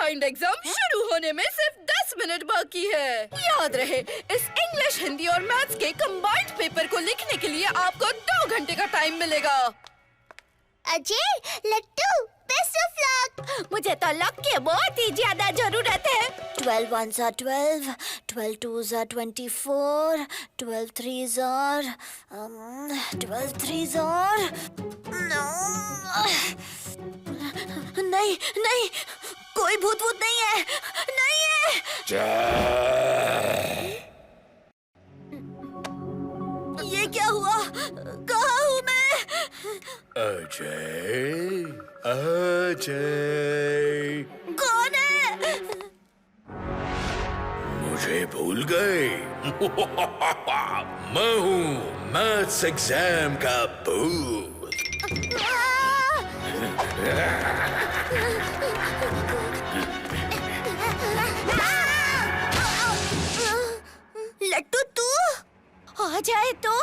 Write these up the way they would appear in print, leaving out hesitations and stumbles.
Combined exam शुरू होने में सिर्फ 10 मिनट बाकी है। याद रहे, इस इंग्लिश, हिंदी और मैथ्स के कंबाइंड पेपर को लिखने के लिए आपको 2 घंटे का टाइम मिलेगा। अजय, लट्टू, बेस्ट ऑफ लक। मुझे तो लक की बहुत ही ज्यादा जरूरत है। 12 ones are 12, 12 twos are 24, 12 threes are 12 threes are नहीं नहीं, कोई भूत भूत नहीं है, नहीं है। ये क्या हुआ? कहाँ हूँ मैं? अजय, अजय, कौन है? मुझे भूल गए? मैं हूँ मैथ्स एग्जाम का भूत। लट्टू, तू आ जाए तो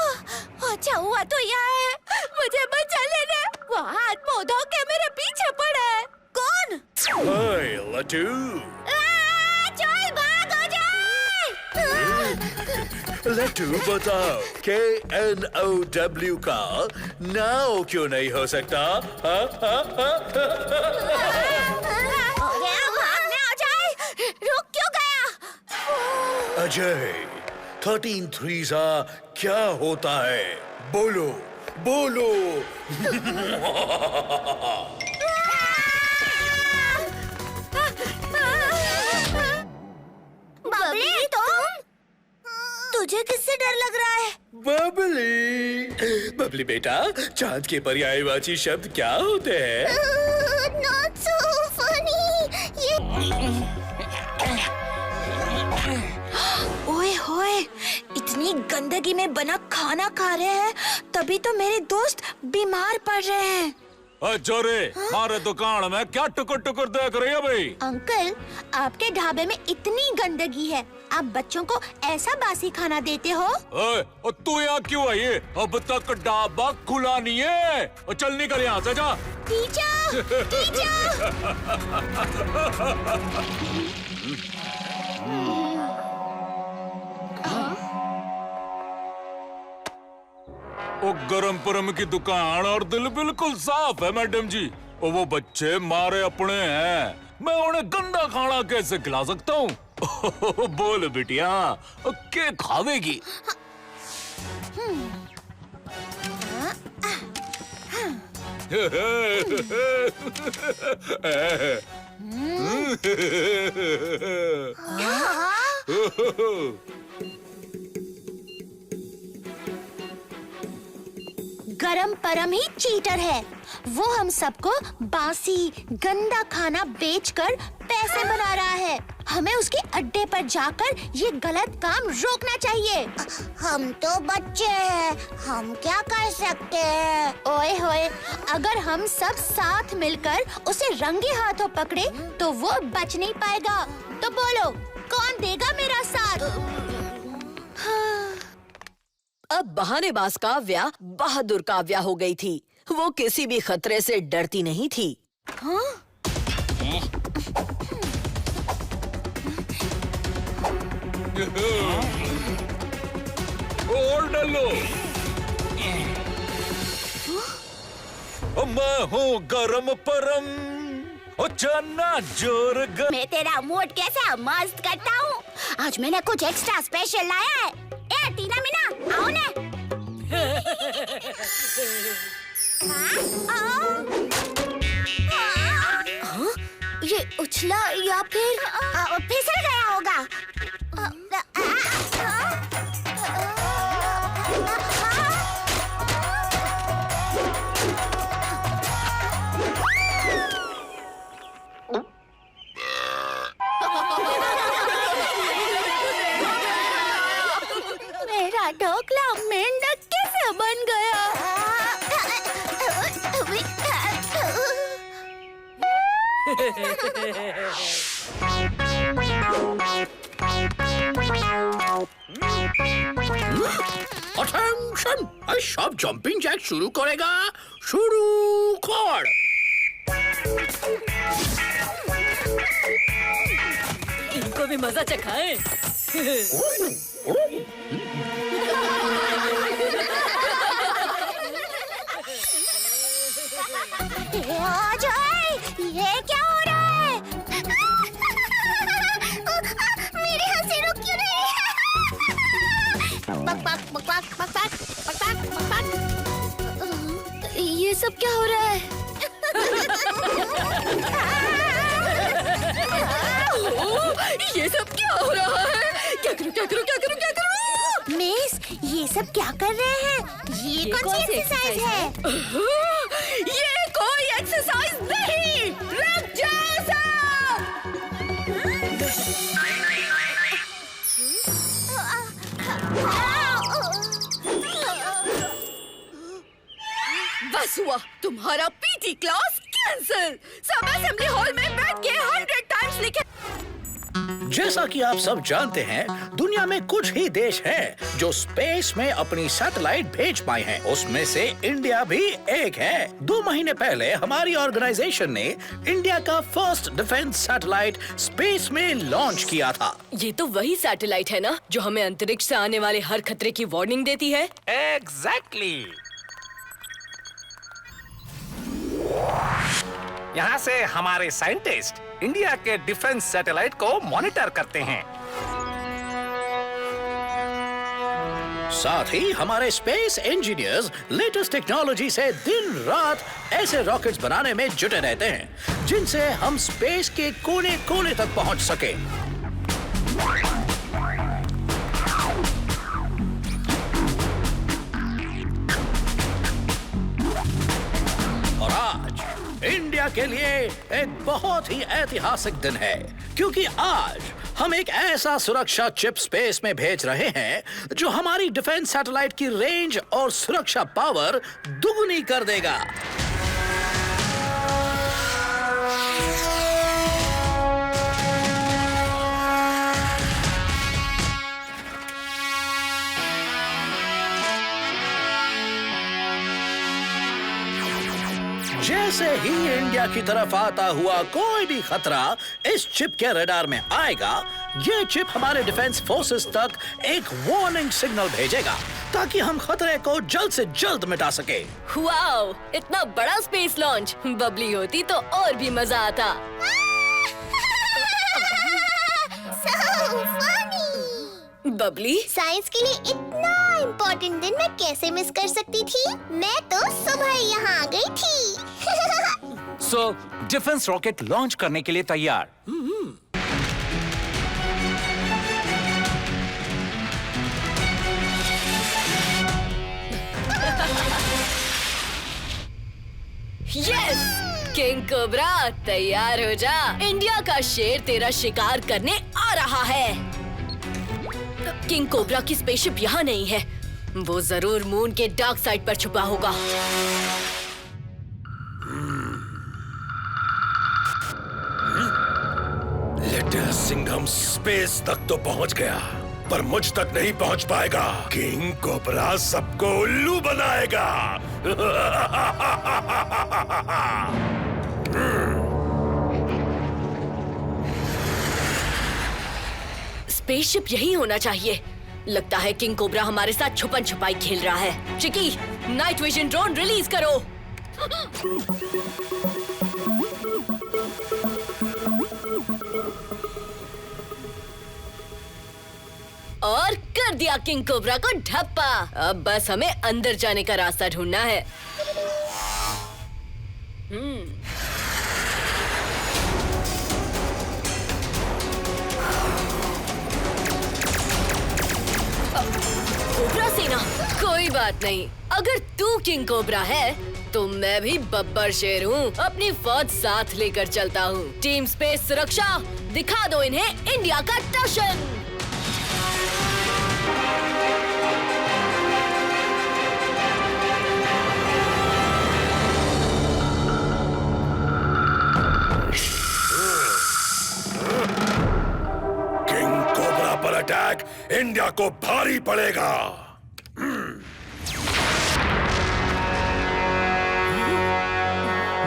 अच्छा हुआ तो यहाँ है। मुझे बचा लेना। वो हाथ मुंह धो के मेरे पीछे पड़ा है। कौन? हाय लट्टू। चल भाग, हो जाए। लट्टू बताओ, KNOW का नाउ क्यों नहीं हो सकता? भागने आ जाए। रुक क्यों गया? अजय, 13 threes क्या होता है? बोलो, बोलो। बबली, तुम? तुझे किससे डर लग रहा है? बबली, बबली बेटा, चांद के पर्यायवाची शब्द क्या होते हैं? Not so funny. ओए होए, इतनी गंदगी में बना खाना खा रहे हैं, तभी तो मेरे दोस्त बीमार पड़ रहे हैं। अजरे, हमारे दुकान में क्या टुकुर टुकुर देख रही है भाई? अंकल, आपके ढाबे में इतनी गंदगी है, आप बच्चों को ऐसा बासी खाना देते हो? ओए, और तू यहाँ क्यों आई है? अब तक ढाबा खुला नहीं है। और चल निकल यहाँ से, जा। Teacher, teacher. वो गरम परम की दुकान और दिल बिल्कुल साफ है मैडम जी। और वो बच्चे मारे अपने हैं, मैं उन्हें गंदा खाना कैसे खिला सकता हूँ? बोल बिटिया, क्या खावेगी? गरम परम ही चीटर है। वो हम सबको बासी गंदा खाना बेचकर पैसे बना रहा है। हमें उसके अड्डे पर जाकर ये गलत काम रोकना चाहिए। हम तो बच्चे हैं, हम क्या कर सकते हैं? ओए होए, अगर हम सब साथ मिलकर उसे रंगे हाथों पकड़े तो वो बच नहीं पाएगा। तो बोलो, कौन देगा मेरा साथ? अब बहानेबाज काव्या बहादुर काव्या हो गई थी। वो किसी भी खतरे से डरती नहीं थी। हाँ? और डालो। मैं हूँ गरम परम, चना जोर मैं तेरा मूड कैसे मस्त करता हूँ। आज मैंने कुछ एक्स्ट्रा स्पेशल लाया है। ए टीना मीना, आओ ने। ये उछला या फिर फिसल गया होगा। मेरा ढोकला मेंढक कैसे बन गया? अटेंशन, सब जंपिंग जैक शुरू करेगा। शुरू कर। को भी मजा चखाएं। अजय, ये क्या हो रहा है? मेरी हंसी रुक क्यों नहीं? बक बक बक बक बक बक बक बक बक। ये सब क्या हो रहा है? ये सब क्या हो रहा है? क्या करूं, क्या करूं, क्या करूं, क्या करूं? मिस, ये सब क्या कर रहे हैं? ये कौन सी एक्सरसाइज है? ये कोई एक्सरसाइज नहीं। रुक जाओ सब। बस हुआ, तुम्हारा पीटी क्लास कैंसिल। सब असेंबली हॉल में बैठ के 100 टाइम्स लिखे। जैसा कि आप सब जानते हैं, दुनिया में कुछ ही देश हैं जो स्पेस में अपनी सैटेलाइट भेज पाए हैं। उसमें से इंडिया भी एक है। 2 महीने पहले हमारी ऑर्गेनाइजेशन ने इंडिया का फर्स्ट डिफेंस सैटेलाइट स्पेस में लॉन्च किया था। ये तो वही सैटेलाइट है ना जो हमें अंतरिक्ष से आने वाले हर खतरे की वार्निंग देती है। एग्जैक्टली। यहाँ से हमारे साइंटिस्ट इंडिया के डिफेंस सैटेलाइट को मॉनिटर करते हैं। साथ ही हमारे स्पेस इंजीनियर्स लेटेस्ट टेक्नोलॉजी से दिन रात ऐसे रॉकेट्स बनाने में जुटे रहते हैं जिनसे हम स्पेस के कोने-कोने तक पहुंच सके। और आज इंडिया के लिए एक बहुत ही ऐतिहासिक दिन है, क्योंकि आज हम एक ऐसा सुरक्षा चिप स्पेस में भेज रहे हैं जो हमारी डिफेंस सैटेलाइट की रेंज और सुरक्षा पावर दुगनी कर देगा। जैसे ही इंडिया की तरफ आता हुआ कोई भी खतरा इस चिप के रडार में आएगा, ये चिप हमारे डिफेंस फोर्सेस तक एक वार्निंग सिग्नल भेजेगा ताकि हम खतरे को जल्द से जल्द मिटा सके। वाओ, इतना बड़ा स्पेस लॉन्च। बबली होती तो और भी मजा आता। So funny! बबली, साइंस के लिए इतना इम्पोर्टेंट दिन मैं कैसे मिस कर सकती थी? मैं तो सुबह ही यहाँ आ गई थी। सो डिफेंस रॉकेट लॉन्च करने के लिए तैयार। यस! किंग कोबरा, तैयार हो जा। इंडिया का शेर तेरा शिकार करने आ रहा है। किंग कोबरा की स्पेसशिप यहाँ नहीं है। वो जरूर मून के डार्क साइड पर छुपा होगा। लिटिल सिंघम स्पेस तक तो पहुंच गया, पर मुझ तक नहीं पहुंच पाएगा। किंग कोबरा सबको उल्लू बनाएगा। स्पेसशिप यही होना चाहिए। लगता है किंग कोबरा हमारे साथ छुपन छुपाई खेल रहा है। चिकी, नाइट विजन ड्रोन रिलीज करो। और कर दिया किंग कोबरा को ढप्पा। अब बस हमें अंदर जाने का रास्ता ढूंढना है। कोबरा सेना, कोई बात नहीं। अगर तू किंग कोबरा है तो मैं भी बब्बर शेर हूँ। अपनी फौज साथ लेकर चलता हूँ। टीम स्पेस सुरक्षा, दिखा दो इन्हें इंडिया का टशन। किंग कोबरा पर अटैक इंडिया को भारी पड़ेगा।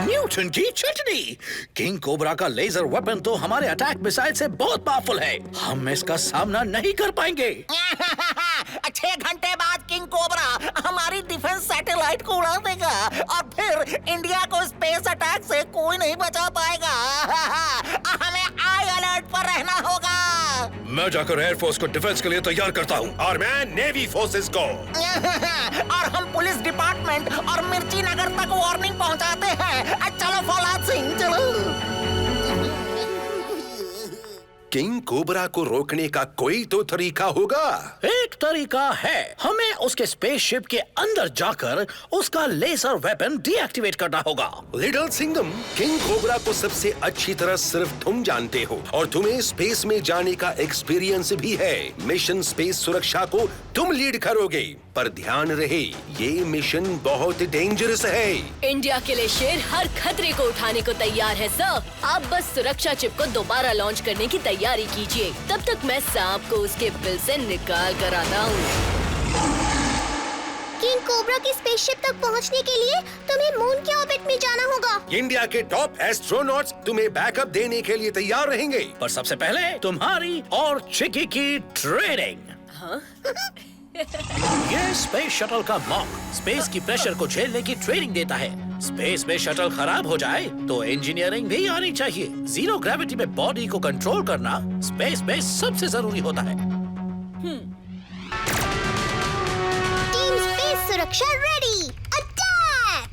न्यू फॉर्चून की चटनी। किंग कोबरा का लेजर वेपन तो हमारे अटैक मिसाइल से बहुत पावरफुल है। हम इसका सामना नहीं कर पाएंगे। 6 घंटे बाद किंग कोबरा हमारी डिफेंस सैटेलाइट को उड़ा देगा और फिर इंडिया को स्पेस अटैक से कोई नहीं बचा पाएगा। हमें आई अलर्ट पर रहना होगा। मैं जाकर एयरफोर्स को डिफेंस के लिए तैयार करता हूँ और मैं नेवी फोर्सेस को। और हम पुलिस डिपार्टमेंट और मिर्ची नगर तक वार्निंग पहुंचाते हैं। चलो फौलाद सिंह चलो। किंग कोबरा को रोकने का कोई तो तरीका होगा। एक तरीका है, हमें उसके स्पेसशिप के अंदर जाकर उसका लेजर वेपन डीएक्टिवेट करना होगा। लिटिल सिंघम, किंग कोबरा को सबसे अच्छी तरह सिर्फ तुम जानते हो और तुम्हें स्पेस में जाने का एक्सपीरियंस भी है। मिशन स्पेस सुरक्षा को तुम लीड करोगे, पर ध्यान रहे ये मिशन बहुत डेंजरस है। इंडिया के लिए शेर हर खतरे को उठाने को तैयार है सर। आप बस सुरक्षा चिप को दोबारा लॉन्च करने की तैयारी कीजिए। तब तक मैं सांप को उसके बिल से निकाल कर आता हूँ। किंग कोबरा की स्पेसशिप तक पहुंचने के लिए तुम्हें मून के ऑर्बिट में जाना होगा। इंडिया के टॉप एस्ट्रोनॉट्स तुम्हें बैकअप देने के लिए तैयार रहेंगे। पर सबसे पहले तुम्हारी और चिकी की ट्रेनिंग। ये स्पेस शटल का मॉक स्पेस की प्रेशर को झेलने की ट्रेनिंग देता है। स्पेस में शटल खराब हो जाए तो इंजीनियरिंग भी आनी चाहिए। जीरो ग्रेविटी में बॉडी को कंट्रोल करना स्पेस में सबसे जरूरी होता है। टीम स्पेस सुरक्षा रेडी, अटैक!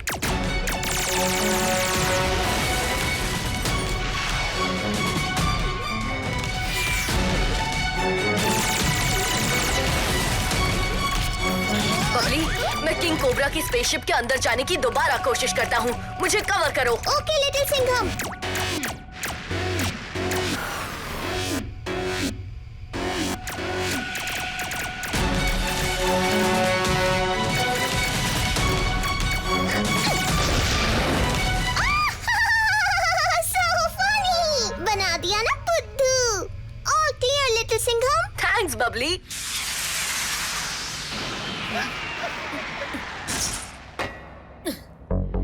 बबली, मैं किंग कोबरा की स्पेसशिप के अंदर जाने की दोबारा कोशिश करता हूँ। मुझे कवर करो। Okay little Singham. So funny! बना दिया ना बुद्धू। All clear little Singham. Thanks Babli.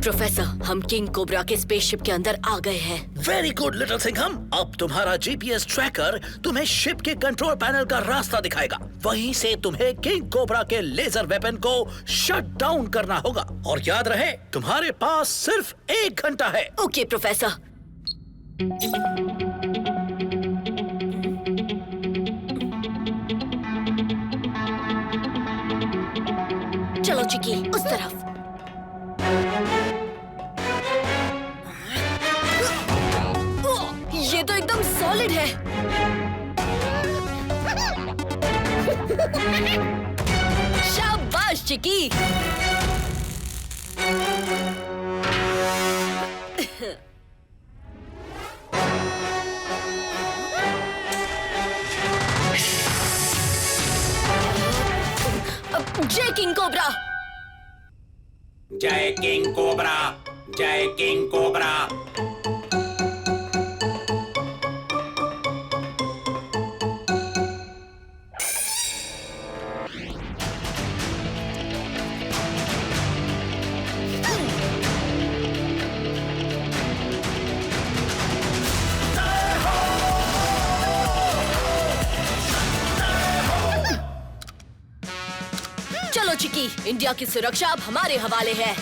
Professor, हम किंग कोबरा के स्पेसशिप के अंदर आ गए हैं। Very good little Singham. अब तुम्हारा जीपीएस ट्रैकर तुम्हें शिप के कंट्रोल पैनल का रास्ता दिखाएगा। वहीं से तुम्हें किंग कोबरा के लेजर वेपन को शट डाउन करना होगा। और याद रहे, तुम्हारे पास सिर्फ 1 घंटा है। Okay professor. चलो चिकी, उस तरफ। ये तो एकदम सॉलिड है। शाबाश चिकी। जय किंग कोबरा। जय किंग कोबरा, जय किंग कोबरा। चलो चिकी, इंडिया की सुरक्षा अब हमारे हवाले है।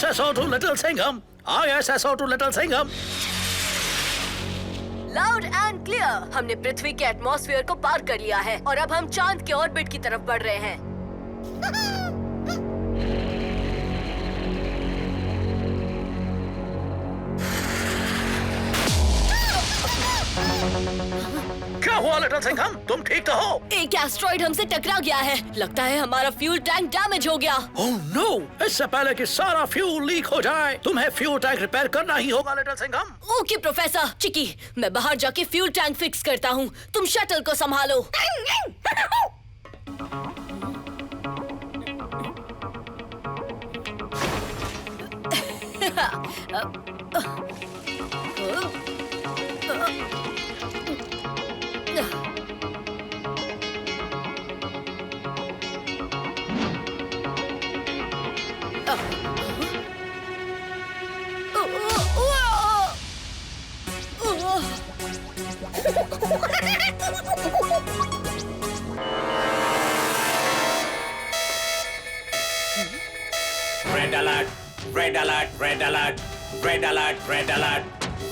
ISSO to Little Singham. ISSO to Little Singham. Loud and clear. हमने पृथ्वी के एटमॉस्फेयर को पार कर लिया है और अब हम चांद के ऑर्बिट की तरफ बढ़ रहे हैं। क्या हुआ लिटिल सिंघम? तुम ठीक तो हो? एक एस्ट्रॉइड हमसे टकरा गया है। लगता है हमारा फ्यूल टैंक डैमेज हो गया। Oh no! इससे पहले कि सारा फ्यूल लीक हो जाए, तुम्हें फ्यूल टैंक रिपेयर करना ही होगा little Singham. Okay professor. Chiki, मैं बाहर जाके फ्यूल टैंक फिक्स करता हूँ। तुम शटल को संभालो। Red alert! Red alert! Red alert! Red alert! Red alert!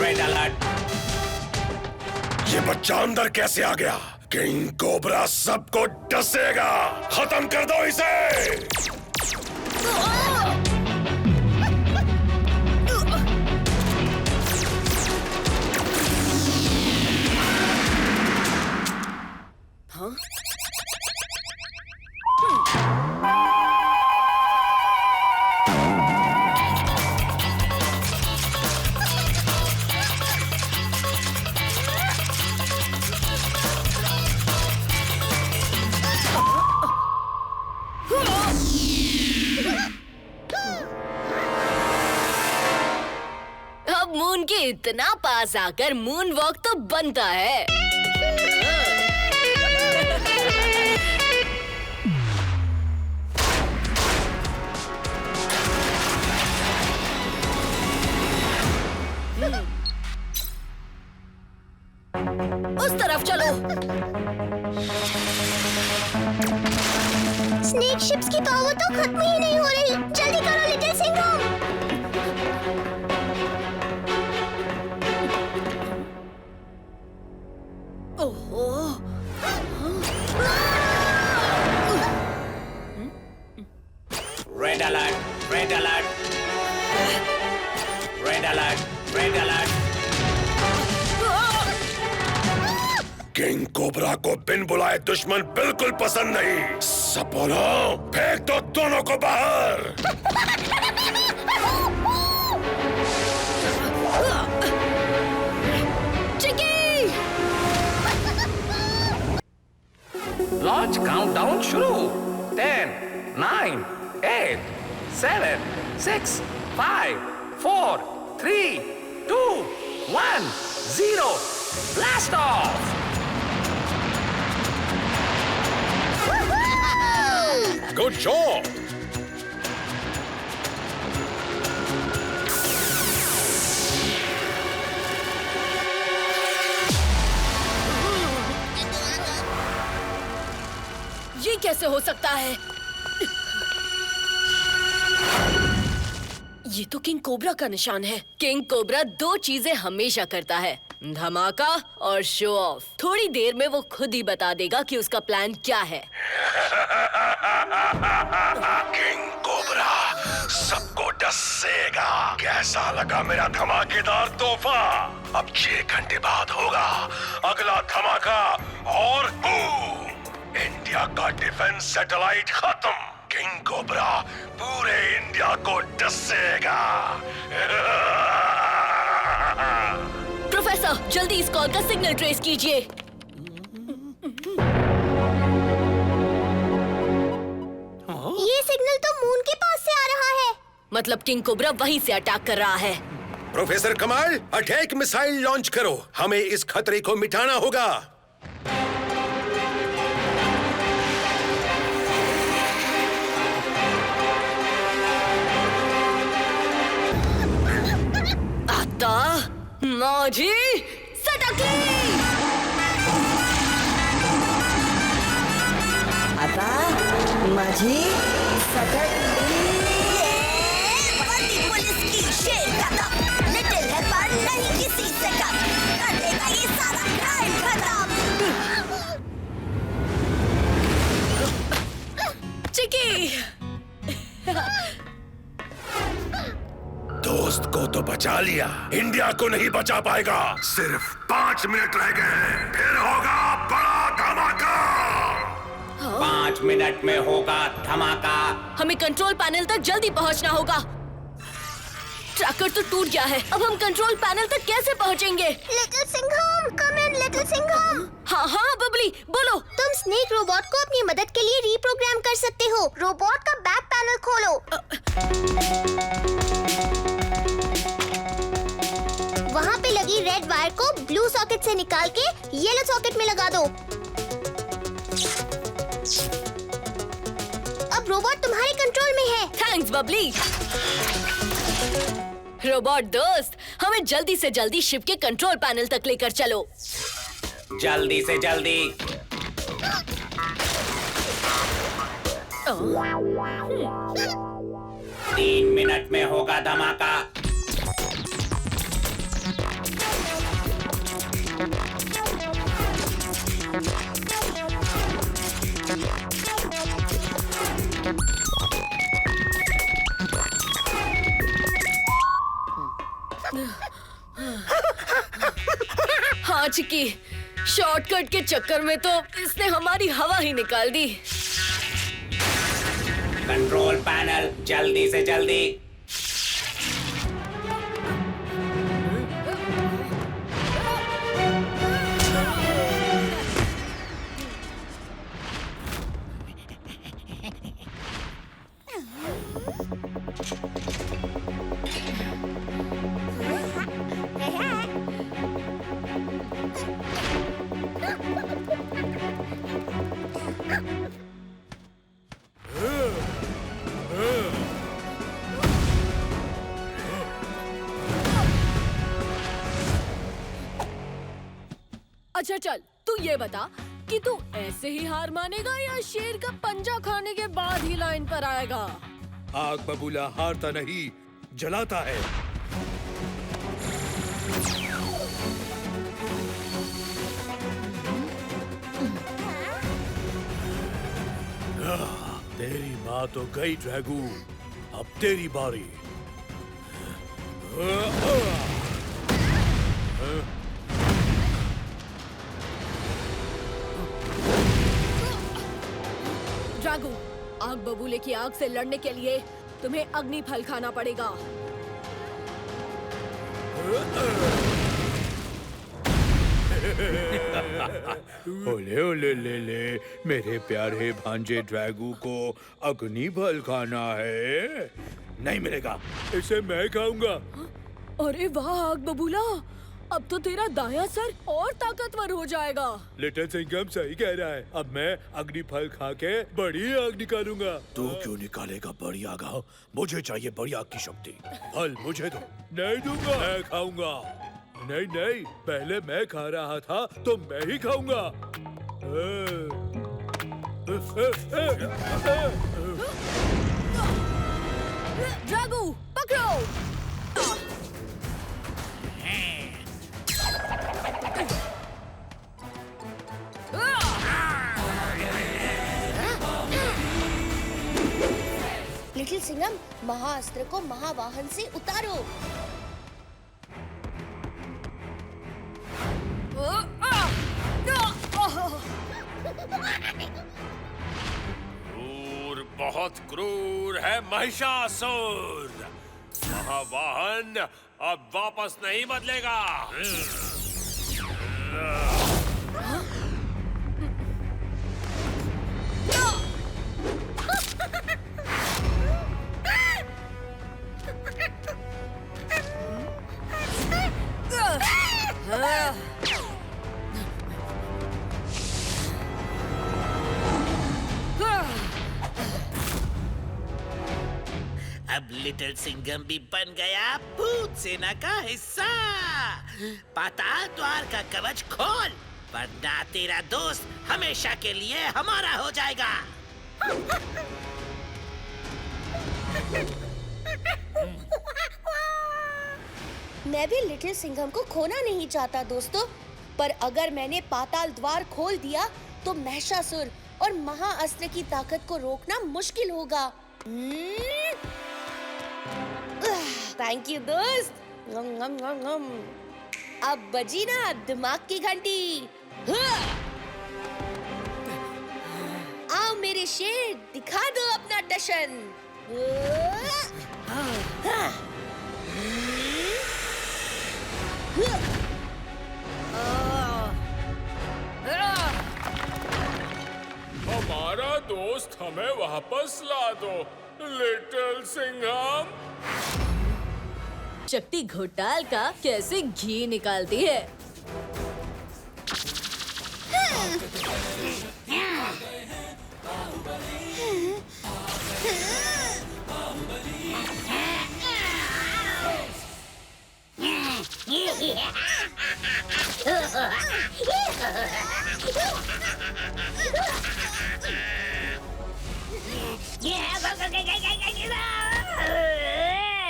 Red alert! ये बच्चा अंदर कैसे आ गया? किंग कोबरा सबको डसेगा। खत्म कर दो इसे। अब मून के इतना पास आकर मून वॉक तो बनता है। उस तरफ चलो। स्नेक शिप्स की पावर तो खत्म ही नहीं हो रही। जल्दी करो लिटिल सिंघम। ओहो। Red alert! Red alert! Red alert! Red alert! King cobra को बिन बुलाए दुश्मन बिल्कुल पसंद नहीं। सपोलो, फेंक दो दोनों को बाहर। चिकी! लॉन्च काउंटडाउन शुरू। 10, 9, 8, 7, 6, 5, 4, 3, 2, 1, 0. Blast off! Good job. ये कैसे हो सकता है? ये तो किंग कोबरा का निशान है। किंग कोबरा दो चीजें हमेशा करता है, धमाका और शो ऑफ। थोड़ी देर में वो खुद ही बता देगा कि उसका प्लान क्या है। किंग कोबरा सबको डसेगा। कैसा लगा मेरा धमाकेदार तोहफा? अब 6 घंटे बाद होगा अगला धमाका और बूम! इंडिया का डिफेंस सैटेलाइट खत्म। किंग कोबरा पूरे इंडिया को डसेगा। प्रोफेसर, जल्दी इस कॉल का सिग्नल ट्रेस कीजिए। ये सिग्नल तो मून के पास से आ रहा है। मतलब किंग कोबरा वहीं से अटैक कर रहा है। प्रोफेसर कमाल, अटैक मिसाइल लॉन्च करो। हमें इस खतरे को मिटाना होगा। आता माझी सटकली। आता माझी सटकली। पुलिस की शेर खत्म। लिटिल हेल्पर नहीं किसी से कम। कर देगा ये सारा क्राइम खत्म। चिकी! दोस्त को तो बचा लिया, इंडिया को नहीं बचा पाएगा। सिर्फ 5 5 मिनट रह गए हैं, फिर होगा बड़ा धमाका। 5 मिनट में होगा धमाका। हमें कंट्रोल पैनल तक जल्दी पहुंचना होगा। ट्रैकर तो टूट गया है, अब हम कंट्रोल पैनल तक कैसे पहुंचेंगे? Little Singham, come in little Singham. हाँ हाँ बबली, बोलो। तुम स्नेक रोबोट को अपनी मदद के लिए रीप्रोग्राम कर सकते हो। रोबोट का बैक पैनल खोलो। वहाँ पे लगी रेड वायर को ब्लू सॉकेट से निकाल के येलो सॉकेट में लगा दो। अब रोबोट तुम्हारे कंट्रोल में है। थैंक्स बबली। रोबोट दोस्त, हमें जल्दी से जल्दी शिप के कंट्रोल पैनल तक लेकर चलो। जल्दी से जल्दी। 3 मिनट में होगा धमाका। हाँ चिक्की, शॉर्टकट के चक्कर में तो इसने हमारी हवा ही निकाल दी। कंट्रोल पैनल जल्दी से जल्दी। अच्छा चल, तू ये बता कि तू ऐसे ही हार मानेगा या शेर का पंजा खाने के बाद ही लाइन पर आएगा? आग बबूला हारता नहीं, जलाता है। तेरी माँ तो गई ड्रैगू, अब तेरी बारी। ड्रैगू, आग बबूले की आग से लड़ने के लिए तुम्हें अग्नि फल खाना पड़ेगा। ओले ओले ले, मेरे प्यारे भांजे ड्रैगू को अग्नि फल खाना है। नहीं मिलेगा, इसे मैं खाऊंगा। अरे वाह आग बबूला, अब तो तेरा दायां सर और ताकतवर हो जाएगा। लिटिल सिंघम सही कह रहा है, अब मैं अग्नि फल खा के बड़ी आग निकालूंगा। तू क्यों निकालेगा बड़ी आग? मुझे चाहिए बड़ी आग की शक्ति। फल मुझे दो। नहीं दूंगा, मैं खाऊंगा। नहीं नहीं, पहले मैं खा रहा था तो मैं ही खाऊंगा। ड्रैगू पकड़ो। लिटिल सिंघम, महाअस्त्र को महावाहन से उतारो। क्रूर, बहुत क्रूर है महिषासुर। महावाहन अब वापस नहीं बदलेगा। अब लिटिल सिंघम भी बन गया भूत सेना का हिस्सा। पाताल द्वार का कवच खोल, वरना तेरा दोस्त हमेशा के लिए हमारा हो जाएगा। मैं भी लिटिल सिंघम को खोना नहीं चाहता दोस्तों, पर अगर मैंने पाताल द्वार खोल दिया तो महिषासुर और महाअस्त्र की ताकत को रोकना मुश्किल होगा। थैंक यू दोस्त। अब बजी ना दिमाग की घंटी। हाँ। आओ मेरे शेर, दिखा दो अपना टशन। हमारा दोस्त हमें वापस ला दो, लिटिल सिंघम। शक्ति घोटाल का कैसे घी निकालती है।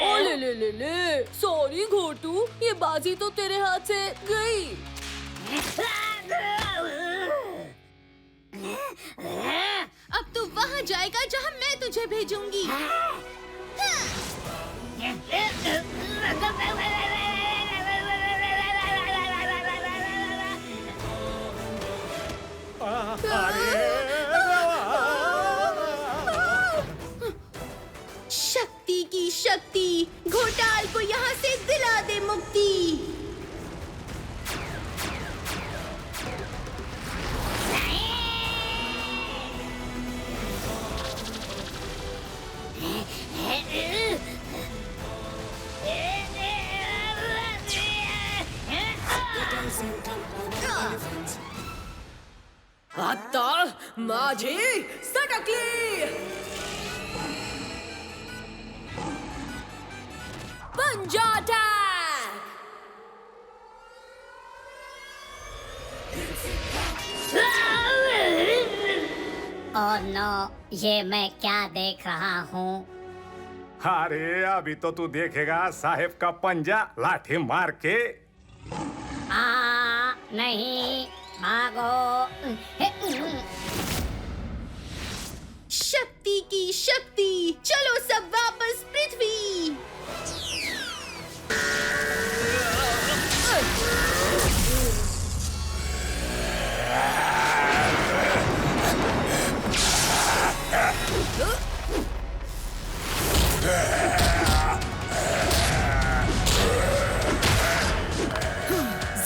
ओ ले, सॉरी घोटू, ये बाजी तो तेरे हाथ से गई। अब तू वहाँ जाएगा जहाँ मैं तुझे भेजूंगी। शक्ति की शक्ति, घोटाल को यहाँ से दिला दे मुक्ति। आता माझी सटकली। पंजा अटैक। ओह नो, ये मैं क्या देख रहा हूँ? अरे अभी तो तू देखेगा साहेब का पंजा लाठी मार के। नहीं, भागो। शक्ति की शक्ति, चलो सब वापस पृथ्वी।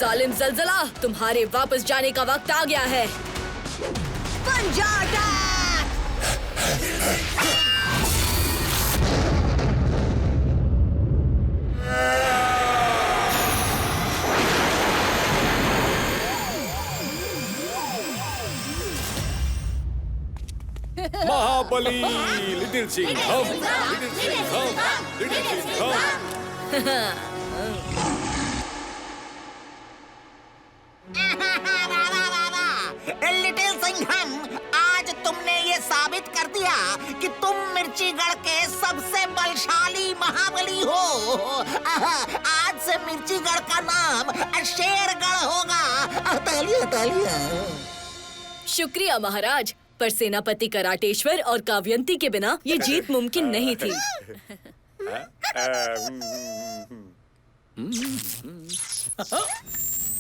जालिम जलजला, तुम्हारे वापस जाने का वक्त आ गया है। पंजा attack. Mahabali, little Singham, little Singham, little Singham. Little Singham, आज तुमने ये साबित कर दिया कि तुम मिर्चीगढ़ के सबसे बलशाली महाबली हो। आज से मिर्चीगढ़ का नाम शेरगढ़ होगा। तालियां तालियां। शुक्रिया महाराज, पर सेनापति कराटेश्वर और काव्यंती के बिना ये जीत मुमकिन नहीं थी।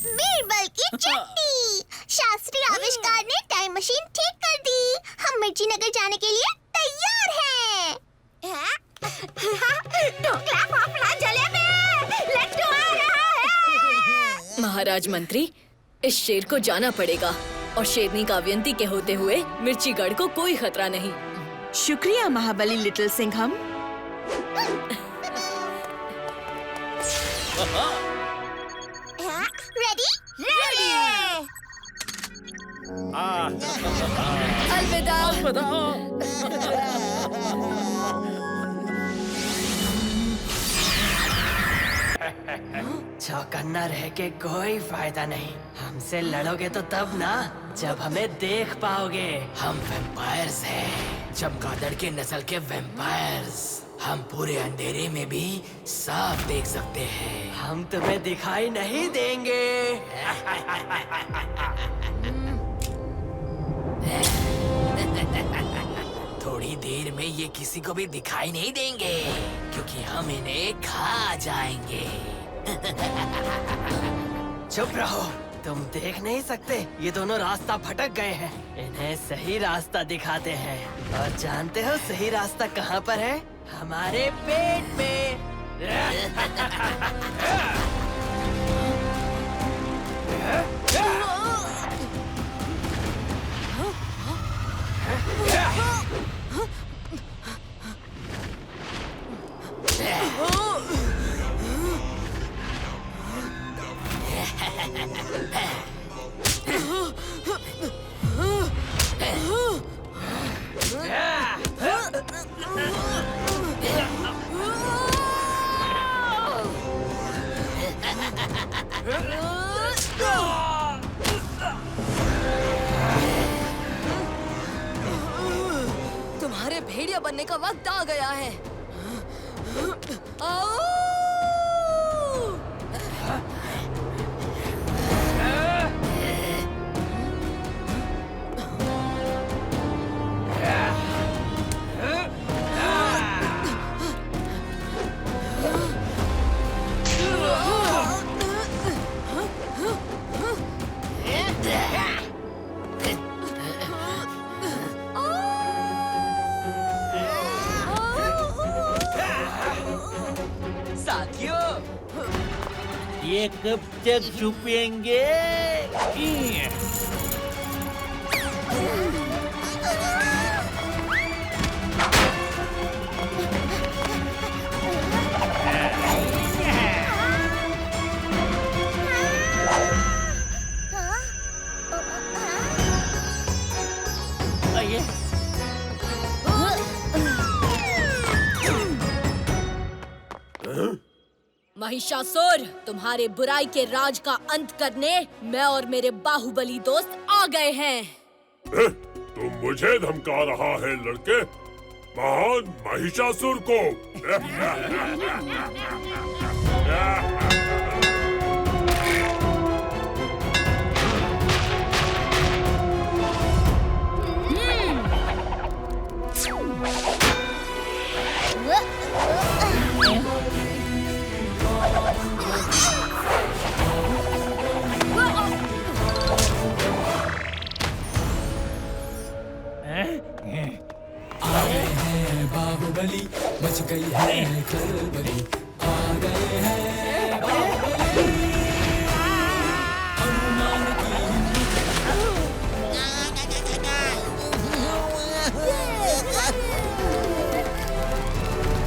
बीरबल की चट्टी, शास्त्रीय आविष्कार ने टाइम मशीन ठीक कर दी। हम मिर्ची नगर जाने के लिए तैयार हैं। ढोकला, फाफड़ा, जलेबी, लड्डू आ रहा है। महाराज मंत्री, इस शेर को जाना पड़ेगा और शेरनी काव्यंती के होते हुए मिर्चीगढ़ को कोई खतरा नहीं। शुक्रिया महाबली लिटिल सिंघम। रेडी? रेडी। अलविदा। चौकन्ना रह के कोई फायदा नहीं। हमसे लड़ोगे तो तब ना जब हमें देख पाओगे। हम वैम्पायर्स हैं, चमगादड़ के नस्ल के वैम्पायर्स। हम पूरे अंधेरे में भी साफ देख सकते हैं। हम तुम्हें दिखाई नहीं देंगे। थोड़ी देर में ये किसी को भी दिखाई नहीं देंगे, क्योंकि हम इन्हें खा जाएंगे। चुप रहो, तुम देख नहीं सकते, ये दोनों रास्ता भटक गए हैं। इन्हें सही रास्ता दिखाते हैं। और जानते हो सही रास्ता कहाँ पर है? हमारे पेट में। तुम्हारे भेड़िया बनने का वक्त आ गया है। आओ! ये कब तक छुपेंगे? महिषासुर, तुम्हारे बुराई के राज का अंत करने मैं और मेरे बाहुबली दोस्त आ गए हैं। तुम मुझे धमका रहा है लड़के? महान महिषासुर को? बाहुबली मच गई है खलबली, आ गए हैं बाहुबली, हनुमान की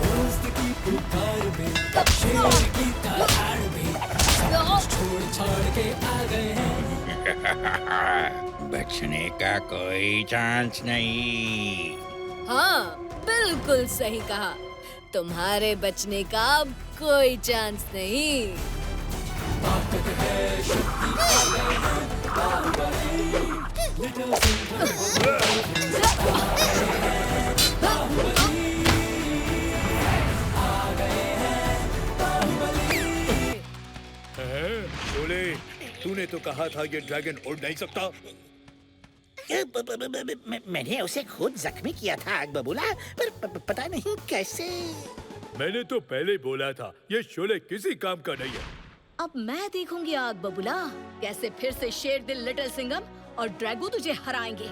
दोस्त की पुकार में, शेर की दहाड़ में, छोड़ छाड़ के आ गए हैं। बचने का कोई चांस नहीं। हाँ, बिल्कुल सही कहा। तुम्हारे बचने का अब कोई चांस नहीं। ताकत है, शक्ति आ गए हैं बाहुबली, लिटिल आ गए हैं बाहुबली। शोले, तूने तो कहा था ये ड्रैगन उड़ नहीं सकता। मैंने उसे खुद जख्मी किया था आग बबूला, पर पता नहीं कैसे। मैंने तो पहले ही बोला था ये शोले किसी काम का नहीं है। अब मैं देखूंगी आग बबूला, कैसे फिर से शेर दिल लिटिल सिंघम और ड्रैगो तुझे हराएंगे।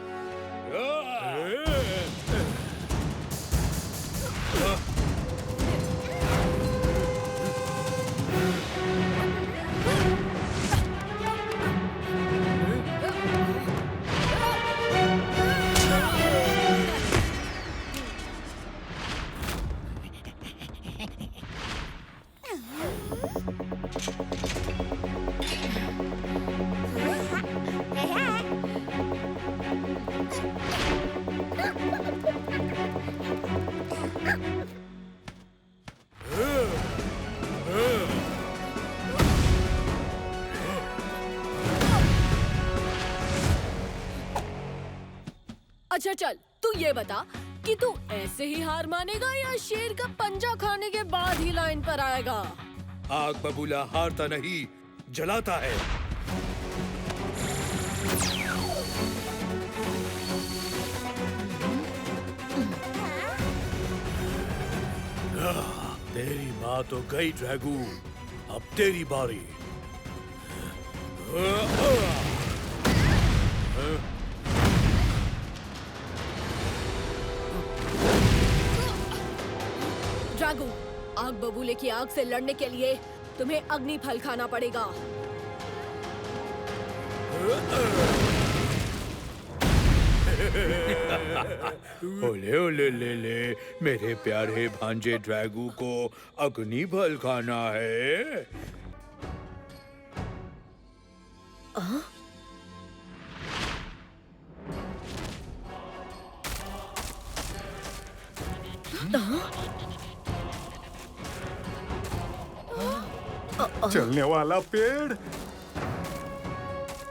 अच्छा चल, तू ये बता कि तू ऐसे ही हार मानेगा या शेर का पंजा खाने के बाद ही लाइन पर आएगा? आग बबूला हारता नहीं, जलाता है। तेरी माँ तो गई ड्रैगू, अब तेरी बारी। ड्रैगो, आग बबूले की आग से लड़ने के लिए तुम्हें अग्नि फल खाना पड़ेगा। ओले ओले ले मेरे प्यारे भांजे ड्रैगू को अग्नि फल खाना है। चलने वाला पेड़।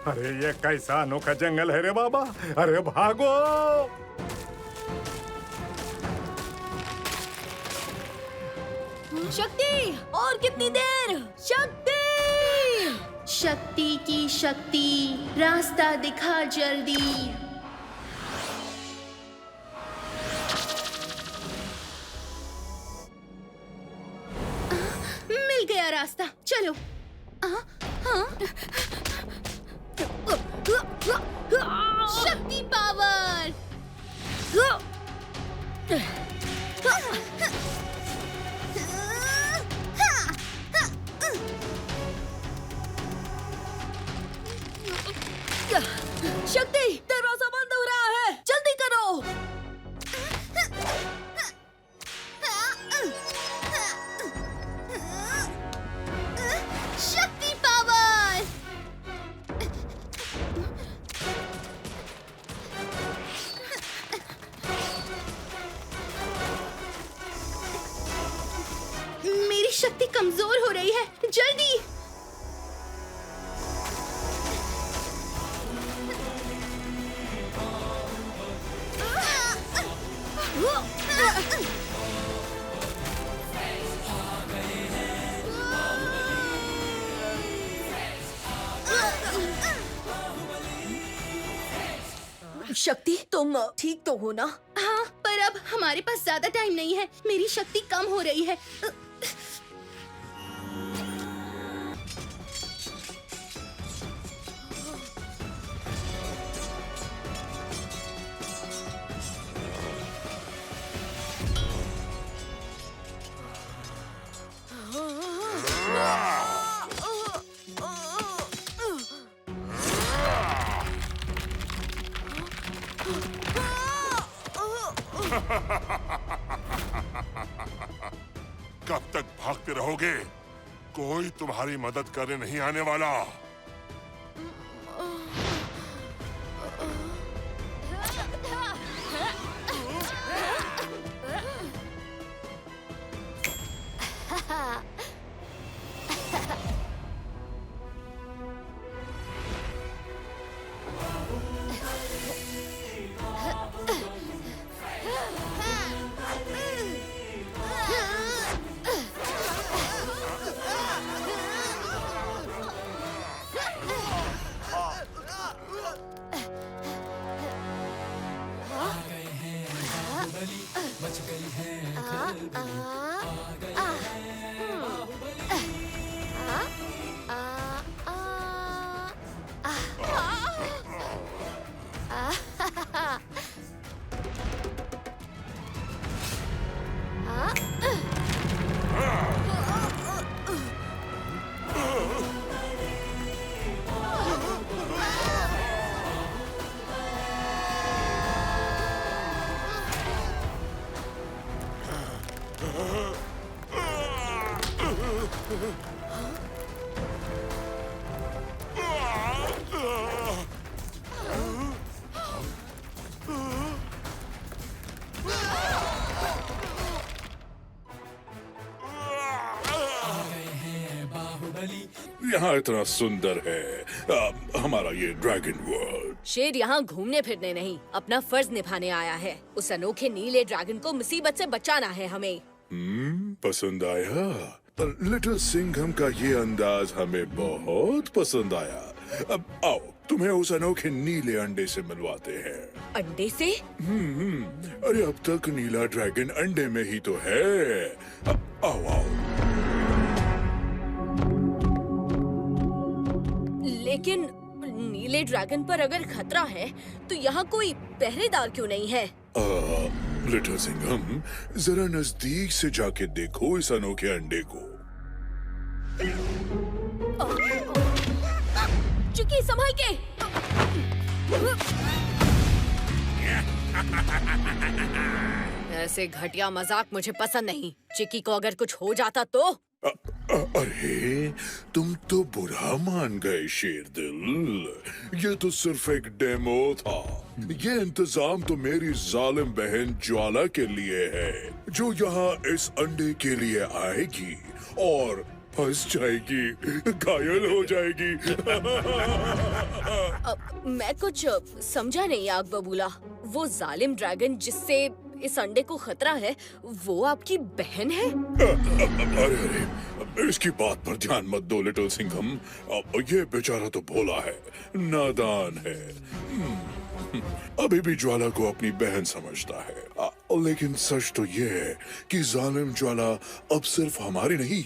अरे ये कैसा अनोखा जंगल है रे बाबा। अरे भागो। शक्ति, और कितनी देर? शक्ति! शक्ति की शक्ति, रास्ता दिखा जल्दी। मिल गया रास्ता, चलो। शक्ति पावर। शक्ति, दरवाजा बंद हो रहा है, जल्दी करो। शक्ति पावर। मेरी शक्ति कमजोर हो रही है, जल्दी। शक्ति, तुम ठीक तो हो ना? हाँ, पर अब हमारे पास ज्यादा टाइम नहीं है। मेरी शक्ति कम हो रही है। कब तक भागते रहोगे? कोई तुम्हारी मदद करने नहीं आने वाला। यहाँ इतना सुंदर है हमारा ये ड्रैगन वर्ल्ड। शेर यहाँ घूमने फिरने नहीं, अपना फर्ज निभाने आया है। उस अनोखे नीले ड्रैगन को मुसीबत से बचाना है हमें। पसंद आया? लिटिल सिंघम का ये अंदाज हमें बहुत पसंद आया। अब आओ, तुम्हें उस अनोखे नीले अंडे से मिलवाते हैं। अंडे से? अरे अब तक नीला ड्रैगन अंडे में ही तो है। अब आओ। लेकिन नीले ड्रैगन पर अगर खतरा है तो यहाँ कोई पहरेदार क्यों नहीं है? लिटिल सिंघम, जरा नजदीक से जाके देखो इस अनोखे अंडे को। चिकी संभाल के। ऐसे घटिया मजाक मुझे पसंद नहीं। चिकी को अगर कुछ हो जाता तो? अरे तुम तो बुरा मान गए शेरदिल। ये तो सिर्फ एक डेमो था। ये इंतजाम तो मेरी जालिम बहन ज्वाला के लिए है, जो यहाँ इस अंडे के लिए आएगी और फंस जाएगी, घायल हो जाएगी। मैं कुछ समझा नहीं आग बबूला। वो जालिम ड्रैगन जिससे इस अंडे को खतरा है, वो आपकी बहन है? अरे इसकी बात पर ध्यान मत दो लिटिल सिंघम। ये बेचारा तो भोला है, नादान है। अभी भी ज्वाला को अपनी बहन समझता है। लेकिन सच तो ये है कि जालिम ज्वाला अब सिर्फ हमारी नहीं,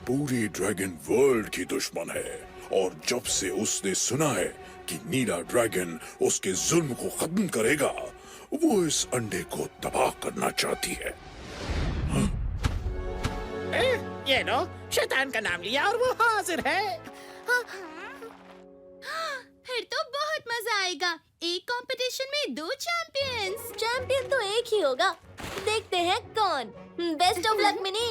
पूरी ड्रैगन वर्ल्ड की दुश्मन है। और जब से उसने सुना है कि नीला ड्रैगन उसके जुल्म को खत्म करेगा, वो इस अंडे को तबाह करना चाहती है। ये लो, शैतान का नाम लिया और वो हाजिर है। फिर तो बहुत मजा आएगा। एक कंपटीशन में 2 चैंपियंस। चैंपियन तो एक ही होगा। देखते हैं कौन। Best of luck mini.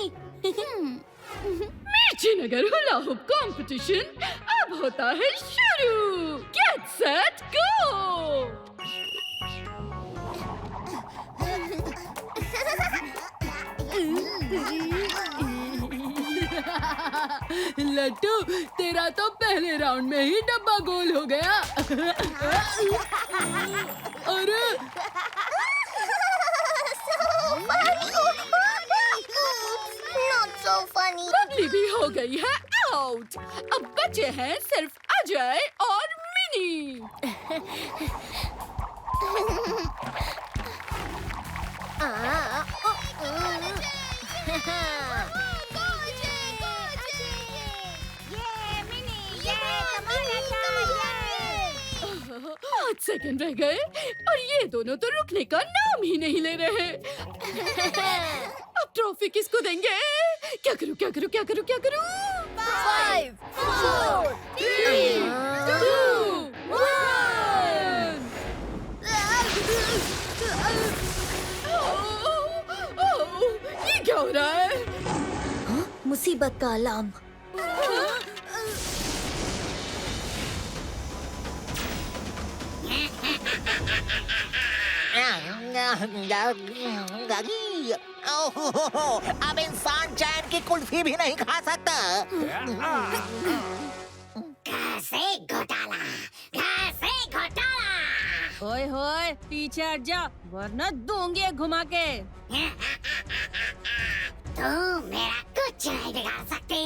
मिर्ची नगर हुला हुप कंपटीशन अब होता है शुरू। Get set go. लट्टू, तेरा तो पहले राउंड में ही डब्बा गोल हो गया। अरे Not so funny. बबली भी हो गई है आउट। अब बचे हैं सिर्फ अजय और मिनी। सेकंड रह गए और ये दोनों तो रुकने का नाम ही नहीं ले रहे। अब ट्रॉफी किसको देंगे? क्या करूं क्या करूं क्या करूं क्या करूं? 5, 4, 3, 2, 1। ये क्या हो रहा है? मुसीबत का अलार्म। अब इंसान चैन की कुल्फी भी नहीं खा सकता। कैसे घोटाला, कैसे घोटाला। ओए होए, पीछे हट जा वरना दूंगी घुमा के। तू मेरा कुछ नहीं बिगाड़ सकती।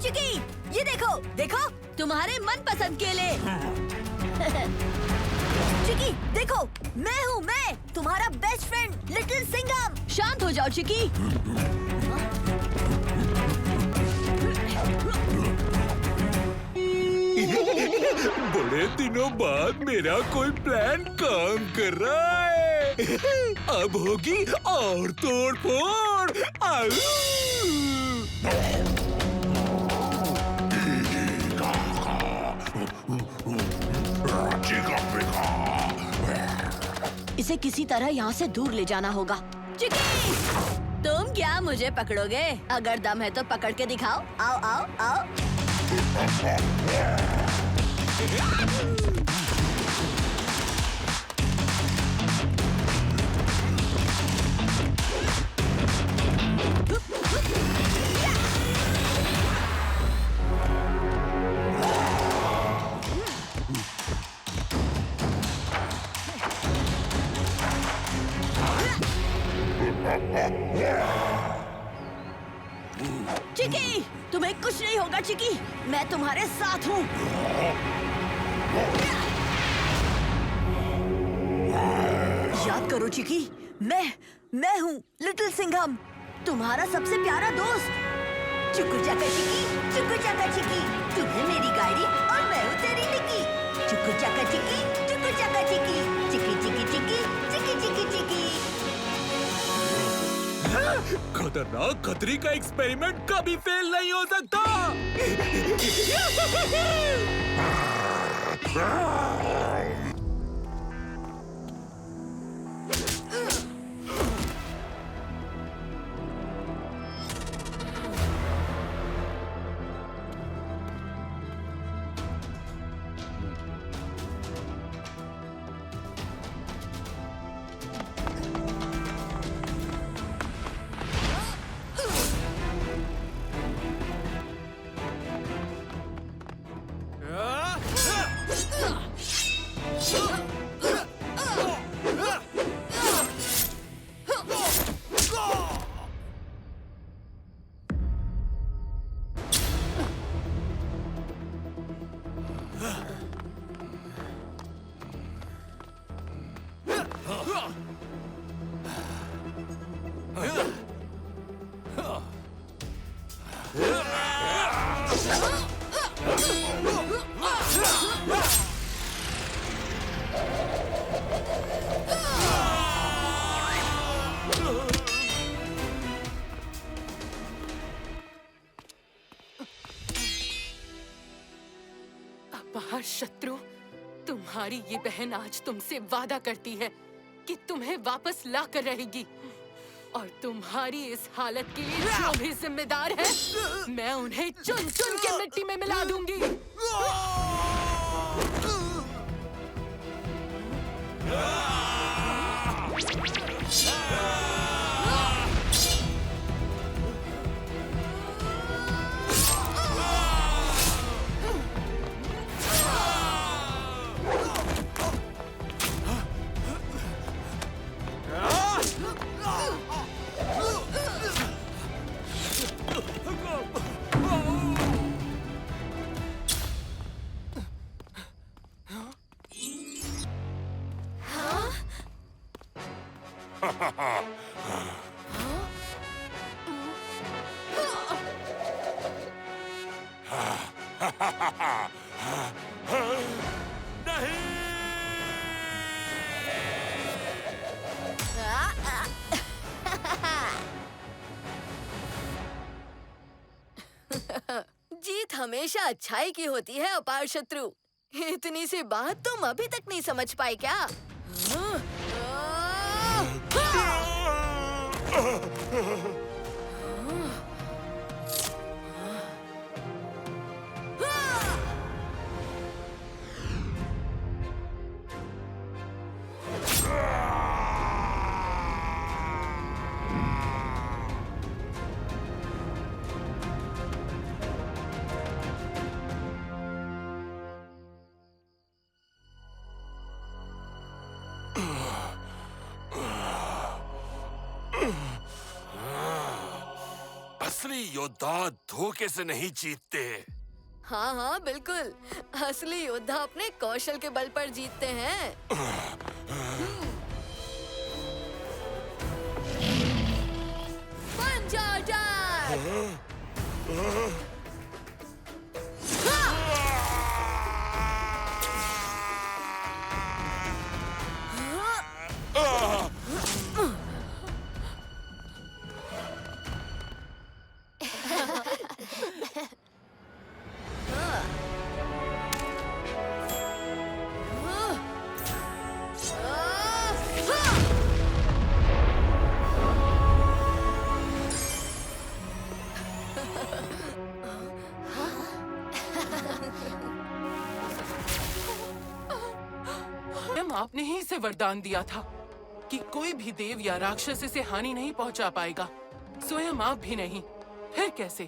चिकी, ये देखो देखो, तुम्हारे मनपसंद केले। चिकी देखो, मैं तुम्हारा बेस्ट फ्रेंड लिटिल सिंघम। शांत हो जाओ चिकी। बड़े दिनों बाद मेरा कोई प्लान काम कर रहा है। अब होगी और तोड़ फोड़। इसे किसी तरह यहाँ से दूर ले जाना होगा। चिकी, तुम क्या मुझे पकड़ोगे? अगर दम है तो पकड़ के दिखाओ। आओ आओ आओ। चिकी, तुम्हें कुछ नहीं होगा चिकी, मैं तुम्हारे साथ हूँ। याद करो चिकी, मैं हूँ लिटिल सिंघम, तुम्हारा सबसे प्यारा दोस्त। चुकू चाका चिकी, चुकू चाका चिकी, तुम्हें मेरी गाड़ी और मैं हूँ तेरी टिकी। चुकू चाका चिकी, चुकू चाका चिकी, चिकी चिकी चिकी, चिकी चिकी चिकी। खतरनाक खतरी का एक्सपेरिमेंट कभी फेल नहीं हो सकता। अपार शत्रु, तुम्हारी ये बहन आज तुमसे वादा करती है कि तुम्हें वापस ला कर रहेगी, और तुम्हारी इस हालत के लिए जो भी जिम्मेदार है, मैं उन्हें चुन चुन के मिट्टी में मिला दूंगी। जीत हमेशा अच्छाई की होती है अपार शत्रु। इतनी सी बात तुम अभी तक नहीं समझ पाए क्या? असली योद्धा धोखे से नहीं जीतते। हाँ हाँ बिल्कुल, असली योद्धा अपने कौशल के बल पर जीतते हैं। पंजा अटैक! आपने ही इसे वरदान दिया था कि कोई भी देव या राक्षस इसे हानि नहीं पहुंचा पाएगा, स्वयं आप भी नहीं। फिर कैसे?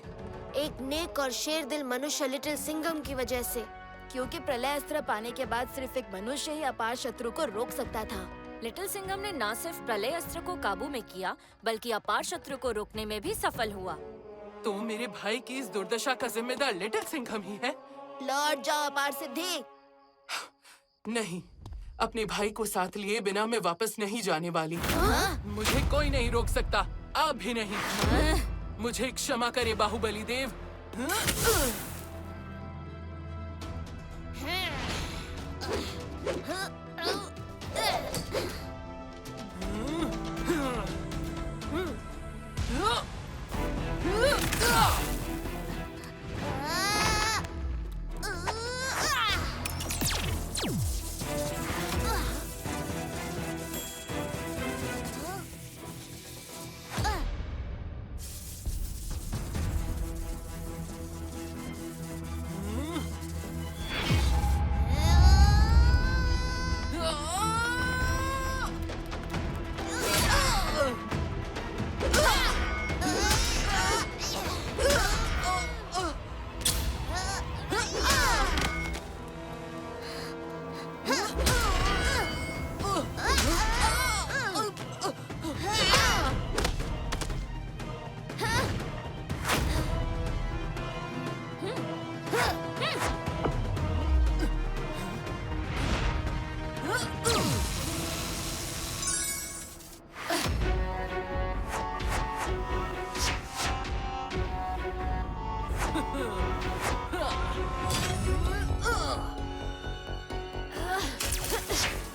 एक नेक और शेर दिल मनुष्य लिटिल सिंघम की वजह से, क्योंकि प्रलय अस्त्र पाने के बाद सिर्फ एक मनुष्य ही अपार शत्रु को रोक सकता था। लिटिल सिंघम ने न सिर्फ प्रलय अस्त्र को काबू में किया, बल्कि अपार शत्रु को रोकने में भी सफल हुआ। तो मेरे भाई की इस दुर्दशा का जिम्मेदार लिटिल सिंघम ही है? लौट जाओ अपार सिद्धि। नहीं, अपने भाई को साथ लिए बिना मैं वापस नहीं जाने वाली। मुझे कोई नहीं रोक सकता, आप भी नहीं। मुझे क्षमा करे बाहुबली देव।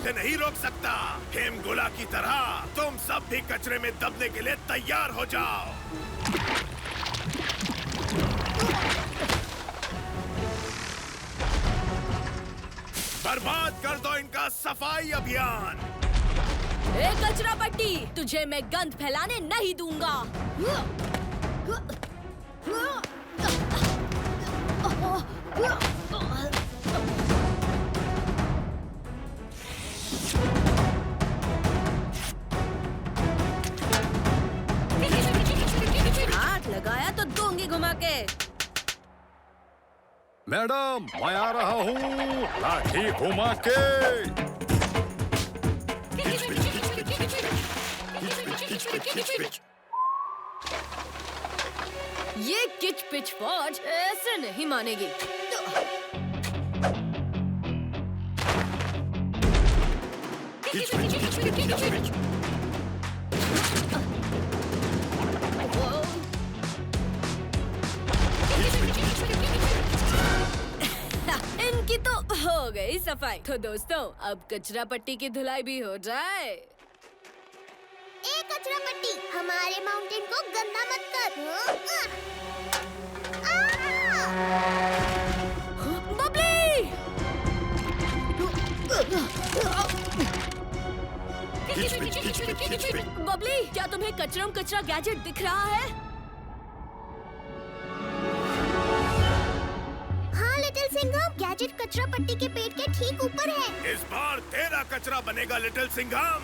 नहीं रोक सकता। हेमगोला की तरह तुम सब भी कचरे में दबने के लिए तैयार हो जाओ। बर्बाद कर दो इनका सफाई अभियान। ए कचरा पट्टी, तुझे मैं गंद फैलाने नहीं दूंगा। हाथ लगाया तो दूंगी घुमा के। मैडम, मैं आ रहा हूँ, लाठी घुमा के। ये किच पिच फौज ऐसे नहीं मानेगी। इनकी तो हो गई सफाई। तो दोस्तों, अब कचरा पट्टी की धुलाई भी हो जाए। ए कचरा पट्टी, हमारे माउंटेन को गंदा मत कर। बबली! बबली, क्या तुम्हें कचरम कचरा गैजेट दिख रहा है? हाँ लिटिल सिंघम, गैजेट कचरा पट्टी के पेट के ठीक ऊपर है। इस बार तेरा कचरा बनेगा little Singham.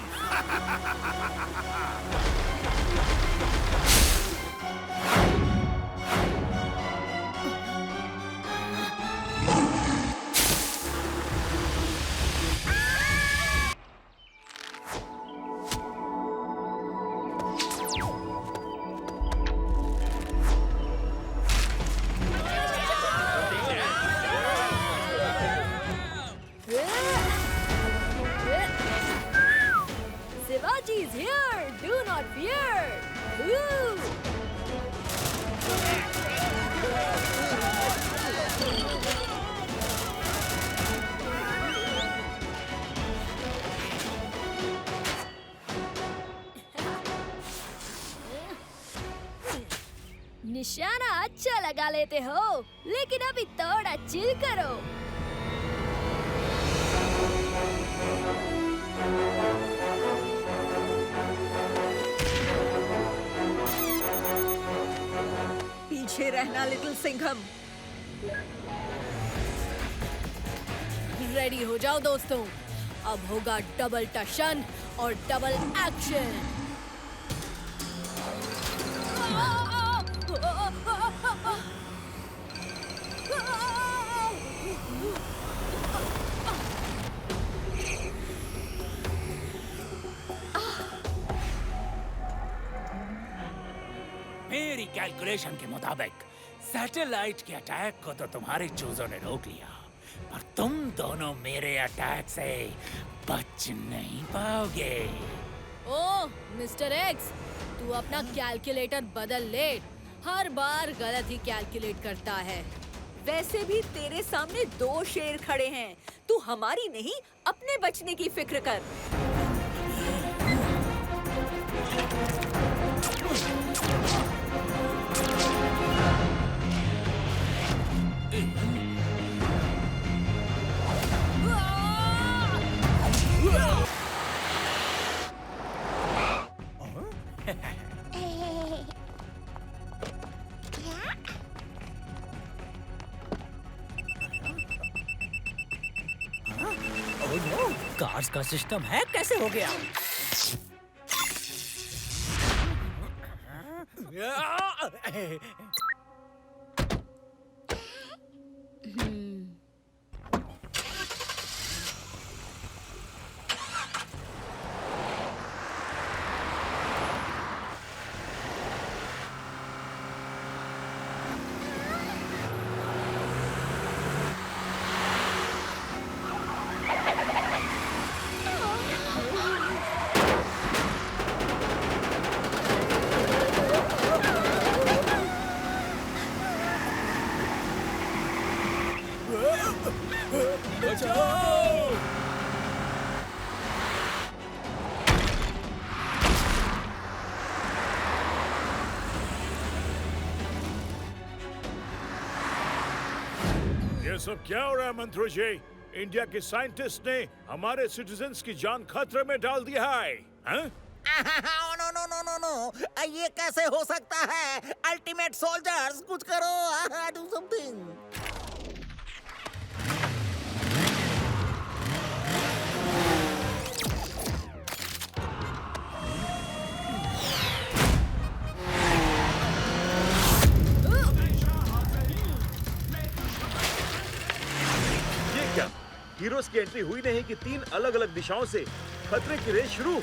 Shivaji is here. Do not fear. Woo! निशाना अच्छा लगा लेते हो, लेकिन अभी थोड़ा चिल करो। पीछे रहना लिटिल सिंघम। रेडी हो जाओ दोस्तों, अब होगा डबल टशन और डबल एक्शन। मेरी कैलकुलेशन के मुताबिक सैटेलाइट के अटैक को तो तुम्हारे चूजों ने रोक लिया, पर तुम दोनों मेरे अटैक से बच नहीं पाओगे। ओह मिस्टर एक्स, तू अपना कैलकुलेटर बदल ले। हर बार गलत ही कैलकुलेट करता है। वैसे भी तेरे सामने 2 शेर खड़े हैं। तू हमारी नहीं, अपने बचने की फिक्र कर। कार्स का सिस्टम है, कैसे हो गया? ये सब क्या हो रहा है मंत्री जी? इंडिया के साइंटिस्ट ने हमारे सिटीजन्स की जान खतरे में डाल दिया है। हाँ? No no no no no, ये कैसे हो सकता है? अल्टीमेट सोल्जर्स, कुछ करो, डू समथिंग। हीरोज की एंट्री हुई नहीं कि 3 अलग-अलग दिशाओं से खतरे की रेस शुरू।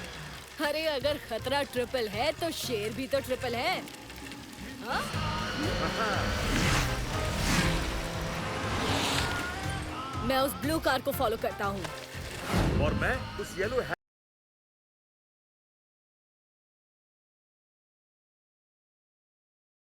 अरे अगर खतरा ट्रिपल है तो शेर भी तो ट्रिपल है। हाँ? मैं उस ब्लू कार को फॉलो करता हूँ। और मैं उस येलो